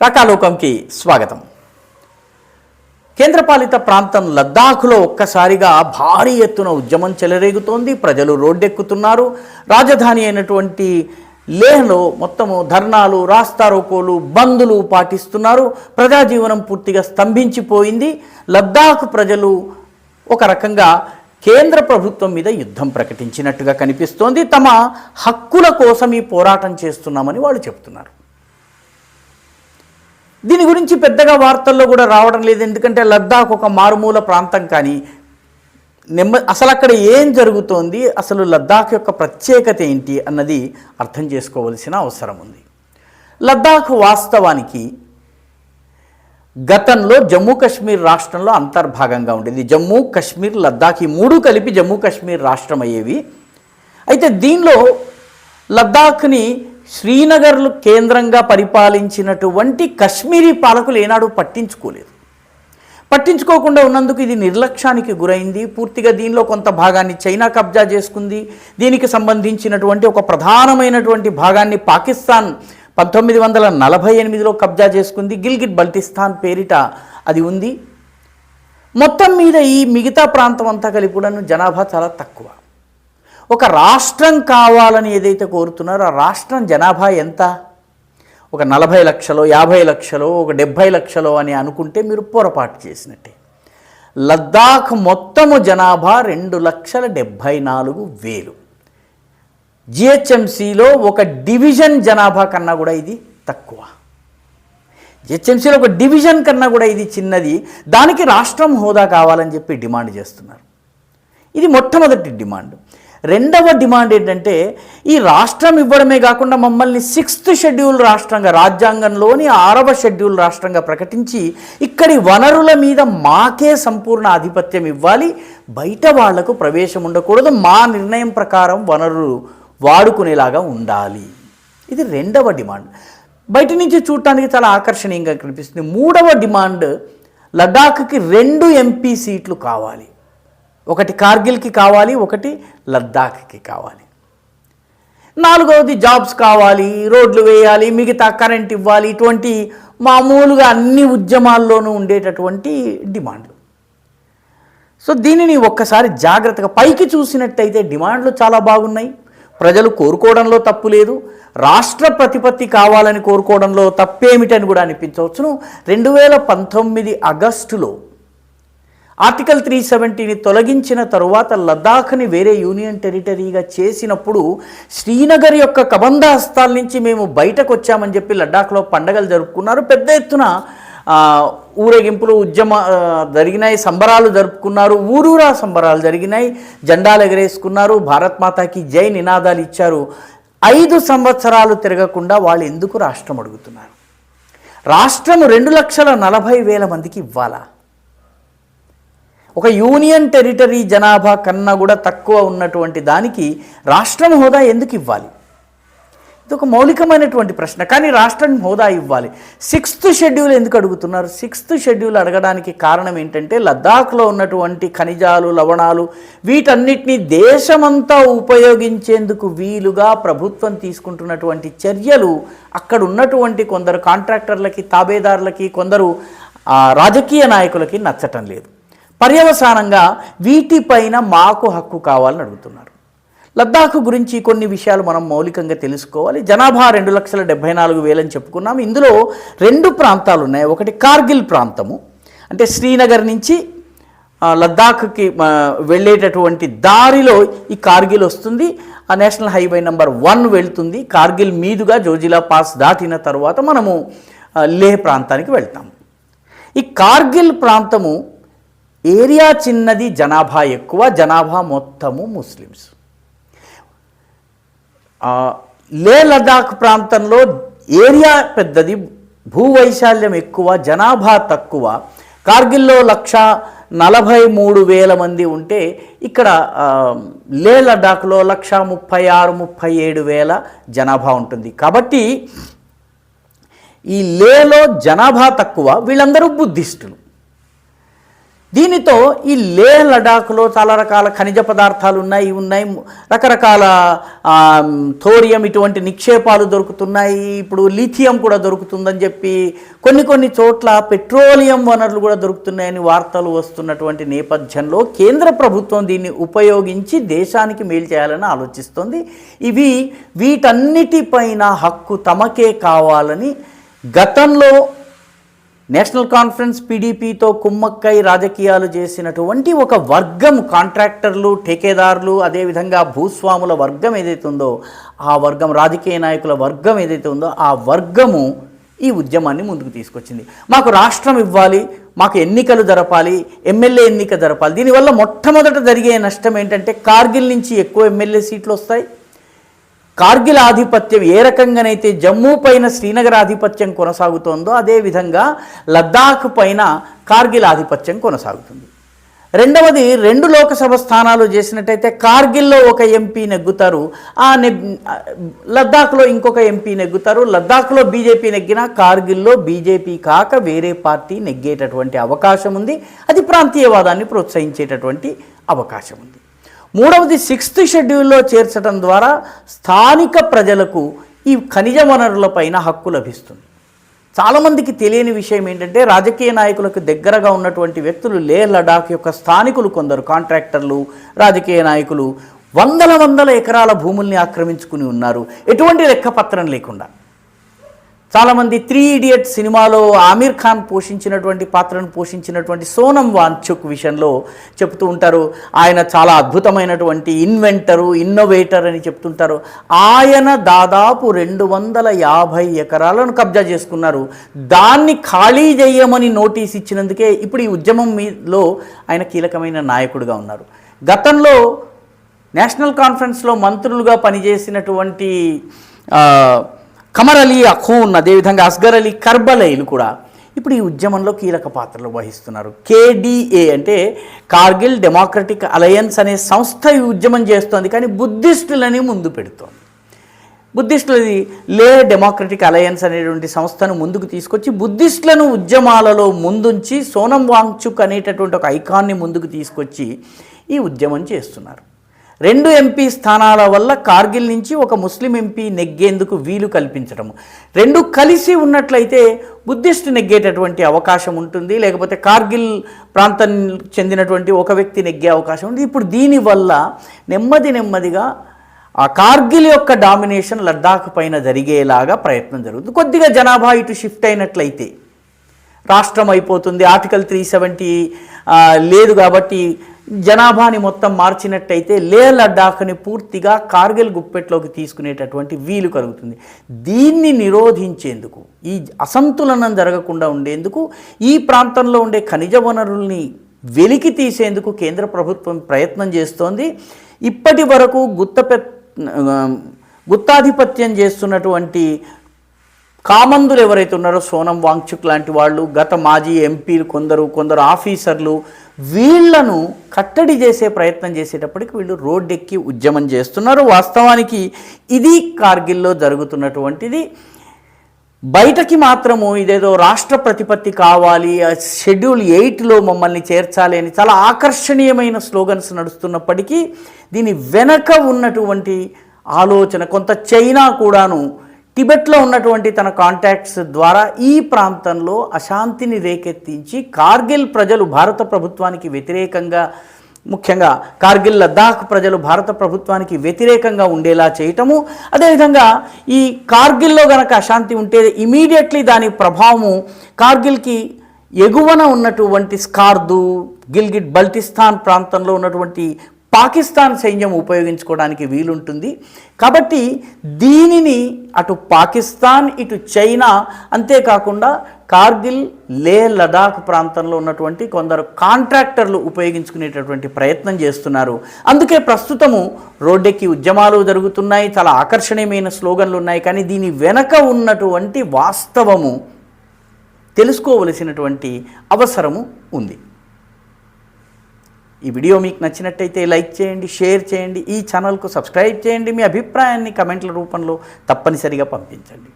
రకాలోకంకి స్వాగతం. కేంద్రపాలిత ప్రాంతం లద్దాఖ్లో ఒక్కసారిగా భారీ ఎత్తున ఉద్యమం చెలరేగుతోంది. ప్రజలు రోడ్డెక్కుతున్నారు. రాజధాని అయినటువంటి లేహ్లో మొత్తము ధర్నాలు, రాస్తారోకోలు, బందులు పాటిస్తున్నారు. ప్రజాజీవనం పూర్తిగా స్తంభించిపోయింది. లద్దాఖ్ ప్రజలు ఒక రకంగా కేంద్ర ప్రభుత్వం మీద యుద్ధం ప్రకటించినట్టుగా కనిపిస్తోంది. తమ హక్కుల కోసం ఈ పోరాటం చేస్తున్నామని వాళ్ళు చెప్తున్నారు. దీని గురించి పెద్దగా వార్తల్లో కూడా రావడం లేదు. ఎందుకంటే లద్దాఖ్ ఒక మారుమూల ప్రాంతం. కానీ అసలు అక్కడ ఏం జరుగుతోంది, అసలు లద్దాఖ్ యొక్క ప్రత్యేకత ఏంటి అన్నది అర్థం చేసుకోవాల్సిన అవసరం ఉంది. లద్దాఖ్ వాస్తవానికి గతంలో జమ్మూ కాశ్మీర్ రాష్ట్రంలో అంతర్భాగంగా ఉండేది. జమ్మూ కాశ్మీర్, లద్దాఖ్ ఈ మూడు కలిపి జమ్మూ కాశ్మీర్ రాష్ట్రం అయ్యేవి. అయితే దీనిలో లద్దాఖ్ని శ్రీనగర్లు కేంద్రంగా పరిపాలించినటువంటి కశ్మీరీ పాలకులు ఏనాడు పట్టించుకోలేదు. పట్టించుకోకుండా ఉన్నందుకు ఇది నిర్లక్ష్యానికి గురైంది. పూర్తిగా దీనిలో కొంత భాగాన్ని చైనా కబ్జా చేసుకుంది. దీనికి సంబంధించినటువంటి ఒక ప్రధానమైనటువంటి భాగాన్ని పాకిస్తాన్ 1948లో కబ్జా చేసుకుంది. గిల్గిట్ బల్టిస్తాన్ పేరిట అది ఉంది. మొత్తం మీద ఈ మిగతా ప్రాంతం అంతా కలిపి జనాభా చాలా తక్కువ. ఒక రాష్ట్రం కావాలని ఏదైతే కోరుతున్నారో ఆ రాష్ట్రం జనాభా ఎంత? ఒక 40 లక్షలో, 50 లక్షలో, ఒక 70 లక్షలో అని అనుకుంటే మీరు పొరపాటు చేసినట్టే. లద్దాఖ్ మొత్తము జనాభా 2,74,000. జిహెచ్ఎంసీలో ఒక డివిజన్ జనాభా కన్నా కూడా ఇది తక్కువ. జిహెచ్ఎంసీలో ఒక డివిజన్ కన్నా కూడా ఇది చిన్నది. దానికి రాష్ట్రం హోదా కావాలని చెప్పి డిమాండ్ చేస్తున్నారు. ఇది మొట్టమొదటి డిమాండ్. రెండవ డిమాండ్ ఏంటంటే ఈ రాష్ట్రం ఇవ్వడమే కాకుండా మమ్మల్ని 6th షెడ్యూల్ రాష్ట్రంగా, రాజ్యాంగంలోని 6వ షెడ్యూల్ రాష్ట్రంగా ప్రకటించి ఇక్కడి వనరుల మీద మాకే సంపూర్ణ ఆధిపత్యం ఇవ్వాలి, బయట వాళ్లకు ప్రవేశం ఉండకూడదు, మా నిర్ణయం ప్రకారం వనరులు వాడుకునేలాగా ఉండాలి. ఇది రెండవ డిమాండ్. బయట నుంచి చూడటానికి చాలా ఆకర్షణీయంగా కనిపిస్తుంది. మూడవ డిమాండ్, లద్దాఖ్కి 2 ఎంపీ సీట్లు కావాలి. ఒకటి కార్గిల్కి కావాలి, ఒకటి లద్దాఖ్కి కావాలి. నాలుగవది జాబ్స్ కావాలి, రోడ్లు వేయాలి, మిగతా కరెంట్ ఇవ్వాలి. ఇటువంటి మామూలుగా అన్ని ఉద్యమాల్లోనూ ఉండేటటువంటి డిమాండ్లు. సో దీనిని ఒక్కసారి జాగ్రత్తగా పైకి చూసినట్టయితే డిమాండ్లు చాలా బాగున్నాయి. ప్రజలు కోరుకోవడంలో తప్పు లేదు. రాష్ట్ర ప్రతిపత్తి కావాలని కోరుకోవడంలో తప్పేమిటని కూడా అనిపించవచ్చును. 2019 ఆగస్టులో ఆర్టికల్ 370ని తొలగించిన తరువాత లద్దాఖ్ని వేరే యూనియన్ టెరిటరీగా చేసినప్పుడు శ్రీనగర్ యొక్క కబంధహస్తాల నుంచి మేము బయటకు వచ్చామని చెప్పి లద్దాఖ్లో పండగలు జరుపుకున్నారు. పెద్ద ఎత్తున ఊరేగింపులు, జరిగినాయి, సంబరాలు జరుపుకున్నారు. ఊరూరా సంబరాలు జరిగినాయి. జెండాలు ఎగరేసుకున్నారు, భారత్ మాతాకి జై నినాదాలు ఇచ్చారు. 5 సంవత్సరాలు తిరగకుండా వాళ్ళు ఎందుకు రాష్ట్రం అడుగుతున్నారు? రాష్ట్రం 2,40,000 మందికి ఇవ్వాలా? ఒక యూనియన్ టెరిటరీ జనాభా కన్నా కూడా తక్కువ ఉన్నటువంటి దానికి రాష్ట్రం హోదా ఎందుకు ఇవ్వాలి? ఇది ఒక మౌలికమైనటువంటి ప్రశ్న. కానీ రాష్ట్రం హోదా ఇవ్వాలి. 6th షెడ్యూల్ ఎందుకు అడుగుతున్నారు? 6th షెడ్యూల్ అడగడానికి కారణం ఏంటంటే లద్దాఖ్లో ఉన్నటువంటి ఖనిజాలు, లవణాలు వీటన్నిటినీ దేశమంతా ఉపయోగించేందుకు వీలుగా ప్రభుత్వం తీసుకుంటున్నటువంటి చర్యలు అక్కడ ఉన్నటువంటి కొందరు కాంట్రాక్టర్లకి, తాబేదారులకి, కొందరు రాజకీయ నాయకులకి నచ్చటం లేదు. పర్యవసానంగా వీటిపైన మాకు హక్కు కావాలని అడుగుతున్నారు. లద్దాఖ్ గురించి కొన్ని విషయాలు మనం మౌలికంగా తెలుసుకోవాలి. జనాభా 2,74,000 అని చెప్పుకున్నాము. ఇందులో 2 ప్రాంతాలు ఉన్నాయి. ఒకటి కార్గిల్ ప్రాంతము, అంటే శ్రీనగర్ నుంచి లద్దాఖ్కి వెళ్ళేటటువంటి దారిలో ఈ కార్గిల్ వస్తుంది. ఆ నేషనల్ హైవే నెంబర్ 1 వెళ్తుంది. కార్గిల్ మీదుగా జోజిలా పాస్ దాటిన తర్వాత మనము లేహ్ ప్రాంతానికి వెళ్తాము. ఈ కార్గిల్ ప్రాంతము ఏరియా చిన్నది, జనాభా ఎక్కువ. జనాభా మొత్తము ముస్లిమ్స్. లే లద్దాఖ్ ప్రాంతంలో ఏరియా పెద్దది, భూవైశాల్యం ఎక్కువ, జనాభా తక్కువ. కార్గిల్లో 1,43,000 మంది ఉంటే ఇక్కడ లే లద్దాఖ్లో 1,36,000-1,37,000 జనాభా ఉంటుంది. కాబట్టి ఈ లేలో జనాభా తక్కువ, వీళ్ళందరూ బుద్ధిస్టులు. దీనితో ఈ లేహ్ లడాఖ్లో చాలా రకాల ఖనిజ పదార్థాలు ఉన్నాయి రకరకాల థోరియం ఇటువంటి నిక్షేపాలు దొరుకుతున్నాయి. ఇప్పుడు లిథియం కూడా దొరుకుతుందని చెప్పి కొన్ని చోట్ల పెట్రోలియం వనరులు కూడా దొరుకుతున్నాయని వార్తలు వస్తున్నటువంటి నేపథ్యంలో కేంద్ర ప్రభుత్వం దీన్ని ఉపయోగించి దేశానికి మేలు చేయాలని ఆలోచిస్తోంది. వీటన్నిటిపైన హక్కు తమకే కావాలని గతంలో నేషనల్ కాన్ఫరెన్స్ పీడీపీతో కుమ్మక్కై రాజకీయాలు చేసినటువంటి ఒక వర్గం, కాంట్రాక్టర్లు, ఠేకేదారులు, అదేవిధంగా భూస్వాముల వర్గం ఏదైతే ఉందో ఆ వర్గం, రాజకీయ నాయకుల వర్గం ఏదైతే ఉందో ఆ వర్గము ఈ ఉద్యమాన్ని ముందుకు తీసుకొచ్చింది. మాకు రాష్ట్రం ఇవ్వాలి, మాకు ఎన్నికలు జరపాలి, ఎమ్మెల్యే ఎన్నిక జరపాలి. దీనివల్ల మొట్టమొదట జరిగే నష్టం ఏంటంటే కార్గిల్ నుంచి ఎక్కువ ఎమ్మెల్యే సీట్లు వస్తాయి. కార్గిల్ ఆధిపత్యం ఏ రకంగానైతే జమ్మూ పైన శ్రీనగర్ ఆధిపత్యం కొనసాగుతోందో అదేవిధంగా లద్దాఖ్ పైన కార్గిల్ ఆధిపత్యం కొనసాగుతుంది. రెండవది, 2 లోకసభ స్థానాలు చేసినట్టయితే కార్గిల్లో ఒక ఎంపీ నెగ్గుతారు, లద్దాఖ్లో ఇంకొక ఎంపీ నెగ్గుతారు. లద్దాఖ్లో బీజేపీ నెగ్గినా కార్గిల్లో బీజేపీ కాక వేరే పార్టీ నెగ్గేటటువంటి అవకాశం ఉంది. అది ప్రాంతీయవాదాన్ని ప్రోత్సహించేటటువంటి అవకాశం ఉంది. మూడవది, 6th షెడ్యూల్లో చేర్చడం ద్వారా స్థానిక ప్రజలకు ఈ ఖనిజ వనరులపైన హక్కు లభిస్తుంది. చాలామందికి తెలియని విషయం ఏంటంటే రాజకీయ నాయకులకు దగ్గరగా ఉన్నటువంటి వ్యక్తులు లేహ్ లడాఖ్ యొక్క స్థానికులు, కొందరు కాంట్రాక్టర్లు, రాజకీయ నాయకులు వందల ఎకరాల భూముల్ని ఆక్రమించుకుని ఉన్నారు ఎటువంటి లెక్కపత్రం లేకుండా. చాలామంది 3 Idiots సినిమాలో ఆమీర్ ఖాన్ పాత్రను పోషించినటువంటి సోనం వాంగ్చుక్ విషయంలో చెప్తూ ఉంటారు. ఆయన చాలా అద్భుతమైనటువంటి ఇన్నోవేటర్ అని చెప్తుంటారు. ఆయన దాదాపు 250 ఎకరాలను కబ్జా చేసుకున్నారు. దాన్ని ఖాళీ చేయమని నోటీస్ ఇచ్చినందుకే ఇప్పుడు ఈ ఉద్యమం మీలో ఆయన కీలకమైన నాయకుడిగా ఉన్నారు. గతంలో నేషనల్ కాన్ఫరెన్స్లో మంత్రులుగా పనిచేసినటువంటి ఖమర్ అలీ అఖూన్, అదేవిధంగా అస్గర్ అలీ కర్బలైలు కూడా ఇప్పుడు ఈ ఉద్యమంలో కీలక పాత్రలు వహిస్తున్నారు. KDA అంటే కార్గిల్ డెమోక్రటిక్ అలయన్స్ అనే సంస్థ ఈ ఉద్యమం చేస్తోంది, కానీ బుద్ధిస్టులని ముందు పెడుతోంది. బుద్ధిస్టులది లేహ్ డెమోక్రటిక్ అలయన్స్ అనేటువంటి సంస్థను ముందుకు తీసుకొచ్చి బుద్ధిస్టులను ఉద్యమాలలో ముందుంచి సోనం వాంగ్చుక్ అనేటటువంటి ఒక ఐకాన్ని ముందుకు తీసుకొచ్చి ఈ ఉద్యమం చేస్తున్నారు. 2 ఎంపీ స్థానాల వల్ల కార్గిల్ నుంచి ఒక ముస్లిం ఎంపీ నెగ్గేందుకు వీలు కల్పించడము. 2 కలిసి ఉన్నట్లయితే బుద్ధిస్ట్ నెగ్గేటటువంటి అవకాశం ఉంటుంది, లేకపోతే కార్గిల్ ప్రాంతం చెందినటువంటి ఒక వ్యక్తి నెగ్గే అవకాశం ఉంది. ఇప్పుడు దీనివల్ల నెమ్మదిగా ఆ కార్గిల్ యొక్క డామినేషన్ లద్దాఖ్ పైన జరిగేలాగా ప్రయత్నం జరుగుతుంది. కొద్దిగా జనాభా ఇటు షిఫ్ట్ అయినట్లయితే రాష్ట్రం అయిపోతుంది. ఆర్టికల్ 370 లేదు కాబట్టి జనాభాని మొత్తం మార్చినట్టయితే లేహ్ లద్దాఖ్ని పూర్తిగా కార్గిల్ గుప్పెట్లోకి తీసుకునేటటువంటి వీలు కలుగుతుంది. దీన్ని నిరోధించేందుకు, ఈ అసంతులనం జరగకుండా ఉండేందుకు, ఈ ప్రాంతంలో ఉండే ఖనిజ వనరుల్ని వెలికి తీసేందుకు కేంద్ర ప్రభుత్వం ప్రయత్నం చేస్తోంది. ఇప్పటి వరకు గుత్తాధిపత్యం చేస్తున్నటువంటి కామందులు ఎవరైతే ఉన్నారో సోనం వాంగ్చుక్ లాంటి వాళ్ళు, గత మాజీ ఎంపీలు కొందరు ఆఫీసర్లు, వీళ్లను కట్టడి చేసే ప్రయత్నం చేసేటప్పటికి వీళ్ళు రోడ్డెక్కి ఉద్యమం చేస్తున్నారు. వాస్తవానికి ఇది కార్గిల్లో జరుగుతున్నటువంటిది. బయటకి మాత్రము ఇదేదో రాష్ట్ర ప్రతిపత్తి కావాలి, షెడ్యూల్ 8లో మమ్మల్ని చేర్చాలి అని చాలా ఆకర్షణీయమైన స్లోగన్స్ నడుస్తున్నప్పటికీ దీని వెనక ఉన్నటువంటి ఆలోచన, కొంత చైనా కూడాను టిబెట్లో ఉన్నటువంటి తన కాంటాక్ట్స్ ద్వారా ఈ ప్రాంతంలో అశాంతిని రేకెత్తించి కార్గిల్ ప్రజలు భారత ప్రభుత్వానికి వ్యతిరేకంగా, ముఖ్యంగా కార్గిల్ లద్దాఖ్ ప్రజలు భారత ప్రభుత్వానికి వ్యతిరేకంగా ఉండేలా చేయటము, అదేవిధంగా ఈ కార్గిల్లో గనక అశాంతి ఉంటే ఇమీడియట్లీ దాని ప్రభావము కార్గిల్కి ఎగువన ఉన్నటువంటి స్కార్దు, గిల్గిట్ బల్టిస్తాన్ ప్రాంతంలో ఉన్నటువంటి పాకిస్తాన్ సైన్యం ఉపయోగించుకోవడానికి వీలుంటుంది. కాబట్టి దీనిని అటు పాకిస్తాన్, ఇటు చైనా, అంతేకాకుండా కార్గిల్, లేహ్ లడాఖ్ ప్రాంతంలో ఉన్నటువంటి కొందరు కాంట్రాక్టర్లు ఉపయోగించుకునేటటువంటి ప్రయత్నం చేస్తున్నారు. అందుకే ప్రస్తుతము రోడ్డెక్కి ఉద్యమాలు జరుగుతున్నాయి, చాలా ఆకర్షణీయమైన స్లోగన్లు ఉన్నాయి. కానీ దీని వెనక ఉన్నటువంటి వాస్తవము తెలుసుకోవలసినటువంటి అవసరము ఉంది. ఈ వీడియో మీకు నచ్చినట్టయితే లైక్ చేయండి, షేర్ చేయండి, ఈ ఛానల్కు సబ్స్క్రైబ్ చేయండి. మీ అభిప్రాయాన్ని కమెంట్ల రూపంలో తప్పనిసరిగా పంపించండి.